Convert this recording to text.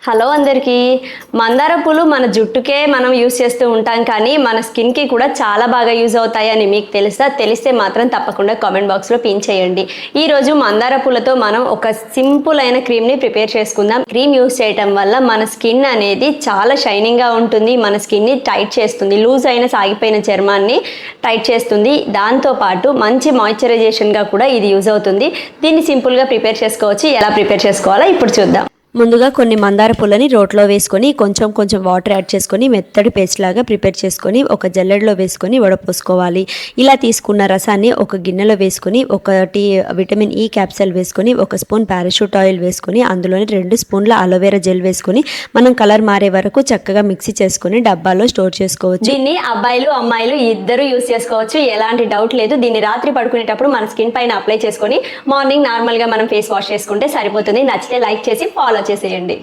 Hello అందరికీ. మందార పూలు మన జుట్టుకే మనం యూస్ చేస్తూ ఉంటాం, కానీ మన స్కిన్కి కూడా చాలా బాగా యూజ్ అవుతాయని మీకు తెలుసా? తెలిస్తే మాత్రం తప్పకుండా కామెంట్ బాక్స్లో పిన్ చేయండి. ఈరోజు మందార పూలతో మనం ఒక సింపుల్ అయిన క్రీమ్ని ప్రిపేర్ చేసుకుందాం. క్రీమ్ యూస్ చేయటం వల్ల మన స్కిన్ అనేది చాలా షైనింగ్గా ఉంటుంది, మన స్కిన్ని టైట్ చేస్తుంది, లూజ్ అయిన సాగిపోయిన చర్మాన్ని టైట్ చేస్తుంది. దాంతోపాటు మంచి మాయిశ్చరైజేషన్గా కూడా ఇది యూజ్ అవుతుంది. దీన్ని సింపుల్గా ప్రిపేర్ చేసుకోవచ్చు. ఎలా ప్రిపేర్ చేసుకోవాలో ఇప్పుడు చూద్దాం. ముందుగా కొన్ని మందార పూలని రోట్లో వేసుకొని కొంచెం వాటర్ యాడ్ చేసుకొని మెత్తడి పేస్ట్ లాగా ప్రిపేర్ చేసుకొని ఒక జల్లెడలో వేసుకొని వడపోసుకోవాలి. ఇలా తీసుకున్న రసాన్ని ఒక గిన్నెలో వేసుకొని ఒకటి విటమిన్ ఈ క్యాప్సూల్ వేసుకొని ఒక స్పూన్ పారాషూట్ ఆయిల్ వేసుకొని అందులోని 2 స్పూన్ల అలోవెరా జెల్ వేసుకొని మనం కలర్ మారే వరకు చక్కగా మిక్సీ చేసుకొని డబ్బాలో స్టోర్ చేసుకోవచ్చు. దీన్ని అబ్బాయిలు అమ్మాయిలు ఇద్దరు యూస్ చేసుకోవచ్చు, ఎలాంటి డౌట్ లేదు. దీన్ని రాత్రి పడుకునేటప్పుడు మన స్కిన్ పైన అప్లై చేసుకొని మార్నింగ్ నార్మల్గా మనం ఫేస్ వాష్ చేసుకుంటే సరిపోతుంది. నచ్చితే లైక్ చేసి ఫాలో చేసేయండి.